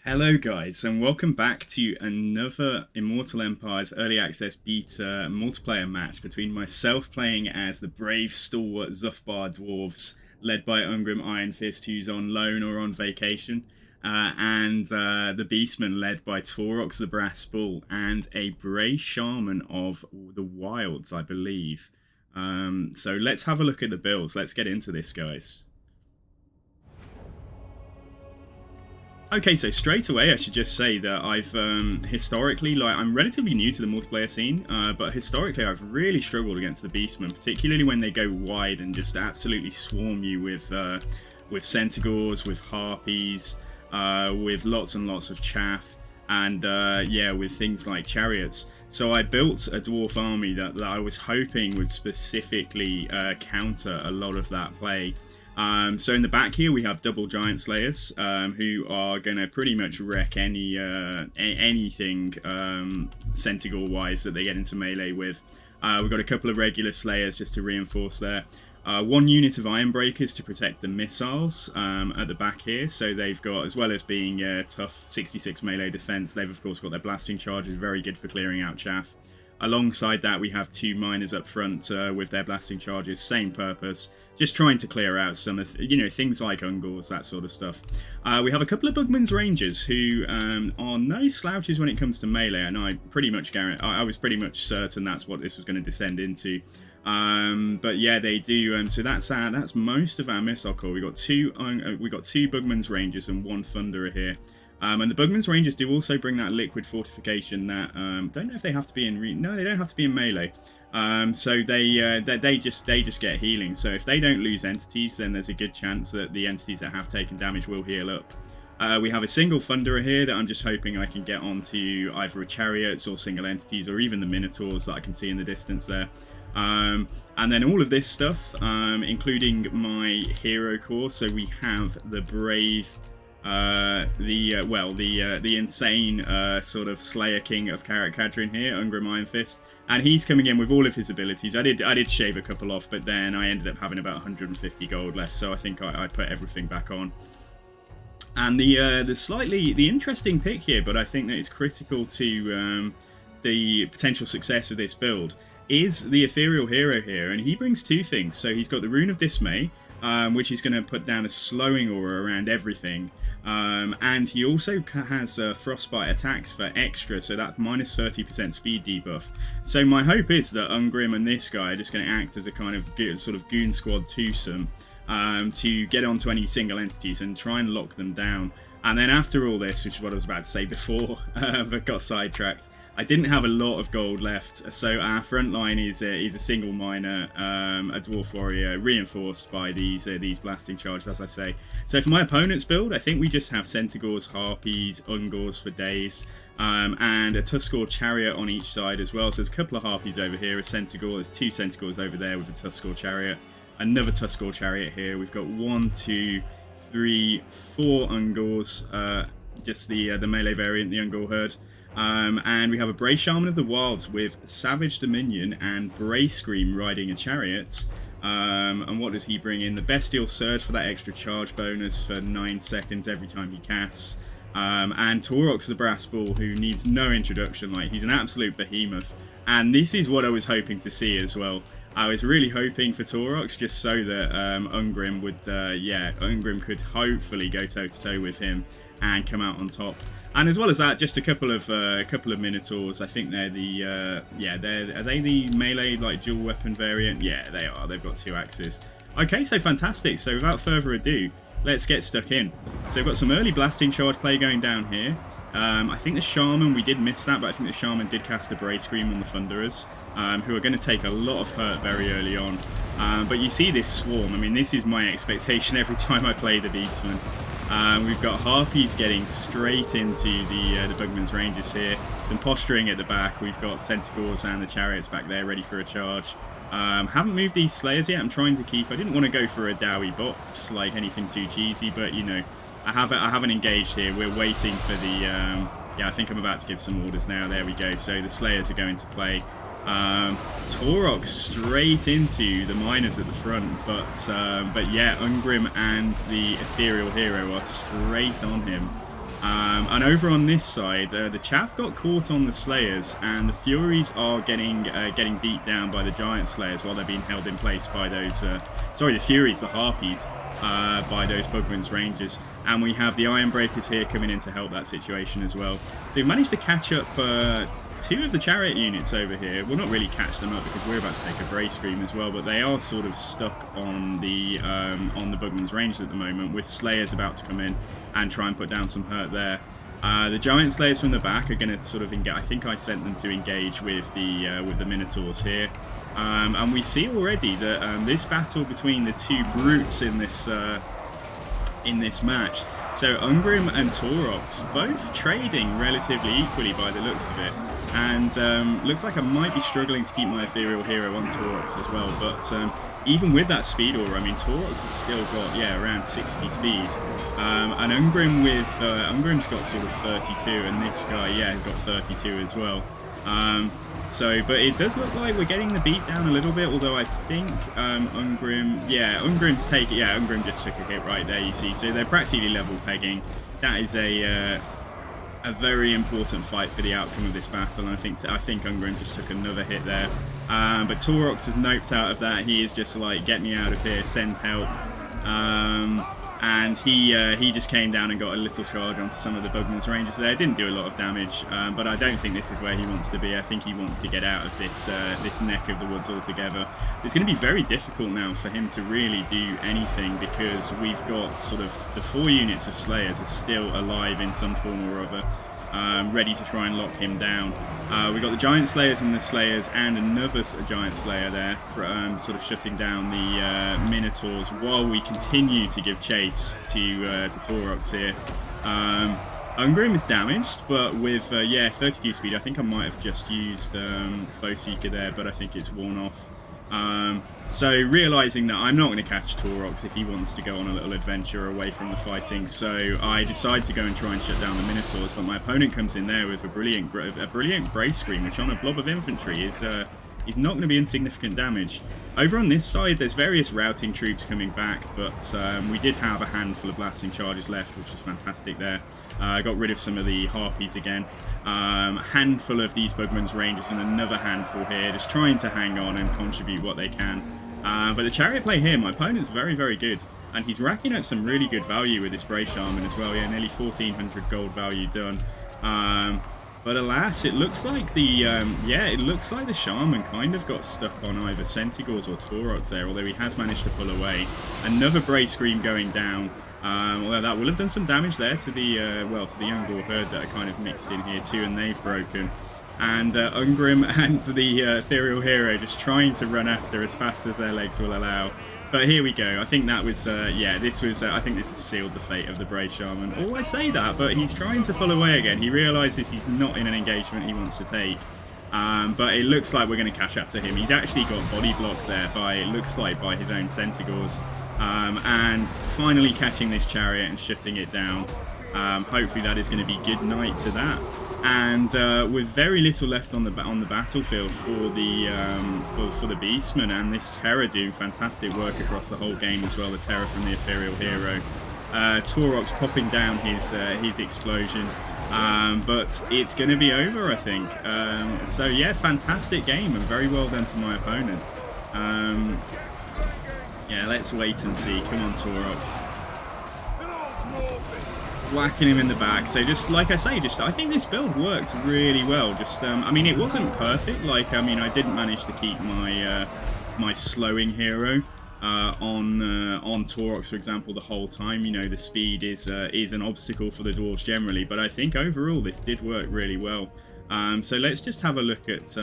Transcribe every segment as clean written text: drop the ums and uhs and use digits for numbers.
Hello guys, and welcome back to another Immortal Empires Early Access Beta multiplayer match between myself playing as the brave stalwart Zuthbar Dwarfs, led by Ungrim Iron Fist, who's on loan or on vacation, and the Beastmen, led by Taurox the Brass Bull, and a Bray Shaman of the Wilds, I believe. So let's have a look at the builds. Let's get into this, guys. Okay, so straight away I should just say that I've historically, I'm relatively new to the multiplayer scene, but historically I've really struggled against the Beastmen, particularly when they go wide and just absolutely swarm you with Centaurs, with Harpies, with lots and lots of chaff, and yeah, with things like chariots. So I built a dwarf army that I was hoping would specifically counter a lot of that play. So in the back here we have double giant slayers who are going to pretty much wreck anything Centaur wise that they get into melee with. We've got a couple of regular slayers just to reinforce there. One unit of iron breakers to protect the missiles at the back here. So they've got, as well as being tough 66 melee defense, they've of course got their blasting charges, very good for clearing out chaff. Alongside that, we have two miners up front with their blasting charges, same purpose, just trying to clear out some of, things like Ungors, that sort of stuff. We have a couple of Bugman's Rangers who are no slouches when it comes to melee, and I was pretty much certain that's what this was going to descend into. But yeah, they do. So that's most of our missile core. We got two Bugman's Rangers and one Thunderer here. And the Bugman's Rangers do also bring that liquid fortification that don't know if they have to be in no, they don't have to be in melee. So they just get healing. So if they don't lose entities, then there's a good chance that the entities that have taken damage will heal up. We have a single Thunderer here that I'm just hoping I can get onto either a chariots or single entities or even the Minotaurs that I can see in the distance there. And then all of this stuff, including my hero core. So we have the brave. The insane sort of Slayer King of Karak Kadrin here, Ungrim Iron Fist, and he's coming in with all of his abilities. I did shave a couple off, but then I ended up having about 150 gold left, so I think I put everything back on. And the interesting pick here, but I think that it's critical to the potential success of this build, is the Ethereal Hero here, and he brings two things. So he's got the Rune of Dismay, which is going to put down a slowing aura around everything. And he also has frostbite attacks for extra, so that's minus 30% speed debuff. So my hope is that Ungrim and this guy are just going to act as a kind of sort of goon squad twosome to get onto any single entities and try and lock them down. And then after all this, which is what I was about to say before, but got sidetracked, I didn't have a lot of gold left, so our front line is a single miner, a dwarf warrior, reinforced by these blasting charges, as I say. So for my opponent's build, I think we just have Centaurs, Harpies, Ungors for days, and a Tuskor chariot on each side as well. So there's a couple of Harpies over here, a Centaur, there's two Centaurs over there with a Tuskor chariot, another Tuskor chariot here. We've got 1, 2, 3, 4 Ungors, just the melee variant, the Ungor herd. And we have a Bray Shaman of the Wilds with Savage Dominion and Bray Scream riding a chariot. And what does he bring in? The Bestial Surge for that extra charge bonus for 9 seconds every time he casts. And Taurox the Brass Bull, who needs no introduction. Like, he's an absolute behemoth. And this is what I was hoping to see as well. I was really hoping for Taurox just so that Ungrim would, Ungrim could hopefully go toe-to-toe with him and come out on top. And as well as that, just a couple of Minotaurs. I think they're the are they the melee like dual weapon variant? Yeah, they are. They've got 2 axes. Okay, so fantastic. So without further ado, let's get stuck in. So we've got some early blasting charge play going down here. I think the Shaman, we did miss that, but I think the Shaman did cast a Bray Scream on the Thunderers, who are going to take a lot of hurt very early on. But you see this swarm. I mean, this is my expectation every time I play the Beastmen. We've got Harpies getting straight into the Bugman's Rangers here. Some posturing at the back. We've got Centaurs and the Chariots back there ready for a charge. Haven't moved these Slayers yet. I'm trying to keep... I didn't want to go for a Dowie box, like anything too cheesy, but, I haven't engaged here. We're waiting for the... I think I'm about to give some orders now. There we go. So the Slayers are going to play. Taurox straight into the miners at the front, but yeah, Ungrim and the Ethereal Hero are straight on him. And over on this side, the Chaff got caught on the Slayers, and the Furies are getting beat down by the Giant Slayers while they're being held in place by those... the Furies, the Harpies, by those Bugman's Rangers. And we have the Ironbreakers here coming in to help that situation as well. So we've managed to catch up 2 of the Chariot units over here. We'll not really catch them up because we're about to take a Bray Scream as well, but they are sort of stuck on the Bugman's Rangers at the moment, with Slayers about to come in and try and put down some hurt there. The Giant Slayers from the back are going to sort of engage. I think I sent them to engage with the Minotaurs here. And we see already that this battle between the 2 brutes in this match, so Ungrim and Taurox, both trading relatively equally by the looks of it, and looks like I might be struggling to keep my Ethereal Hero on Taurox as well, but even with that speed aura, I mean, Taurox has still got, around 60 speed, and Ungrim's got sort of 32, and this guy, has got 32 as well. But it does look like we're getting the beat down a little bit, although I think Ungrim just took a hit right there, you see. So they're practically level pegging. That is a very important fight for the outcome of this battle, and I think Ungrim just took another hit there. But Taurox has noped out of that. He is just like, get me out of here, send help. And he just came down and got a little charge onto some of the Bugman's Rangers there. Didn't do a lot of damage, but I don't think this is where he wants to be. I think he wants to get out of this neck of the woods altogether. It's going to be very difficult now for him to really do anything, because we've got sort of the 4 units of Slayers are still alive in some form or other, ready to try and lock him down. We've got the Giant Slayers and the Slayers and another Giant Slayer there, for, sort of shutting down the Minotaurs while we continue to give chase to Taurox here. Ungrim is damaged, but with 32 speed, I think I might have just used Foe Seeker there, but I think it's worn off. So realising that I'm not going to catch Taurox if he wants to go on a little adventure away from the fighting, so I decide to go and try and shut down the Minotaurs, but my opponent comes in there with a brilliant Bray Scream, which on a blob of infantry is not going to be insignificant damage. Over on this side, there's various routing troops coming back, but we did have a handful of blasting charges left, which was fantastic there. I got rid of some of the Harpies again. Handful of these Bugman's Rangers and another handful here, just trying to hang on and contribute what they can. But the Chariot play here, my opponent's very, very good. And he's racking up some really good value with this Bray Shaman as well. Yeah, nearly 1,400 gold value done. But alas, it looks like the Shaman kind of got stuck on either Centigors or Taurox there, although he has managed to pull away. Another Bray Scream going down. Although that will have done some damage there to the Ungor herd that are kind of mixed in here too, and they've broken. And Ungrim and the Ethereal Hero just trying to run after as fast as their legs will allow. But here we go. I think that was, I think this has sealed the fate of the Bray Shaman. Oh, I say that, but he's trying to pull away again. He realises he's not in an engagement he wants to take. But it looks like we're going to catch up to him. He's actually got body blocked there by his own Centigors. And finally catching this Chariot and shutting it down. Hopefully that is going to be good night to that. And with very little left on the battlefield for the Beastmen, and this Terror doing fantastic work across the whole game as well. The Terror from the Ethereal Hero, Taurox popping down his explosion, but it's going to be over, I think. So yeah, fantastic game and very well done to my opponent. Yeah, let's wait and see. Come on, Taurox. Whacking him in the back. So just like I say, I think this build worked really well. I mean, it wasn't perfect. I didn't manage to keep my my slowing hero on Taurox, for example, the whole time. You know, the speed is an obstacle for the dwarves generally, but I think overall this did work really well. So let's just have a look at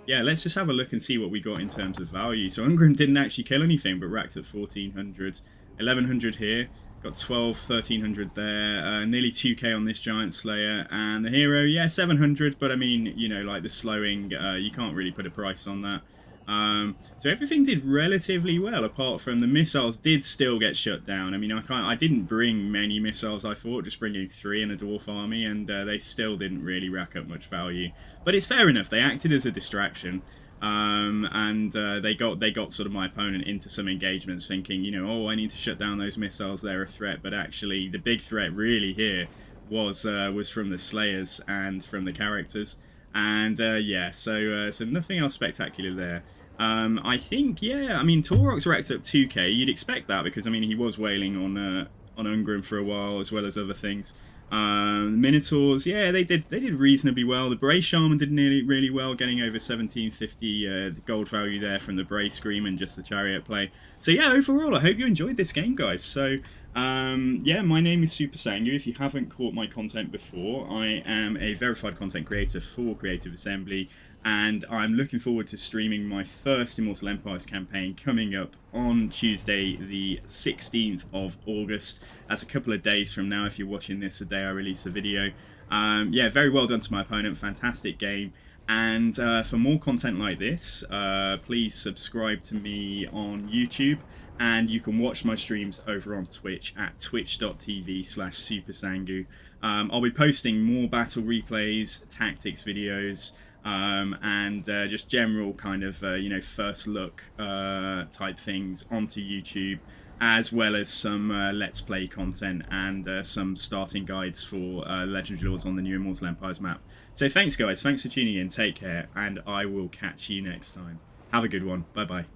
let's just have a look and see what we got in terms of value. So Ungrim didn't actually kill anything, but racked at 1,400, 1,100 here. Got 1,300 there, nearly 2k on this Giant Slayer, and the hero, 700, but I mean, you know, like the slowing, you can't really put a price on that. So everything did relatively well, apart from the missiles did still get shut down. I mean, I didn't bring many missiles, I thought, just bringing 3 in a dwarf army, and they still didn't really rack up much value. But it's fair enough, they acted as a distraction. and they got sort of my opponent into some engagements, thinking, oh, I need to shut down those missiles, they're a threat. But actually, the big threat really here was from the Slayers and from the characters. And yeah, so nothing else spectacular there. I think, yeah, I mean, Taurox racked up 2k. You'd expect that because, I mean, he was wailing on Ungrim for a while, as well as other things. Minotaurs, yeah, they did reasonably well. The Bray Shaman did really well, getting over 1750 gold value there from the Bray Scream and just the Chariot play. So yeah, overall, I hope you enjoyed this game, guys. So yeah, my name is Super Sangu. If you haven't caught my content before, I am a verified content creator for Creative Assembly, and I'm looking forward to streaming my first Immortal Empires campaign coming up on Tuesday the 16th of August. That's a couple of days from now if you're watching this the day I release the video. Yeah, very well done to my opponent, fantastic game. And for more content like this, please subscribe to me on YouTube, and you can watch my streams over on Twitch at twitch.tv/supersangu. I'll be posting more battle replays, tactics videos, and just general kind of first look type things onto YouTube, as well as some let's play content and some starting guides for Legendary Lords on the new Immortal Empires map. So thanks guys, thanks for tuning in, take care, and I will catch you next time. Have a good one, bye bye.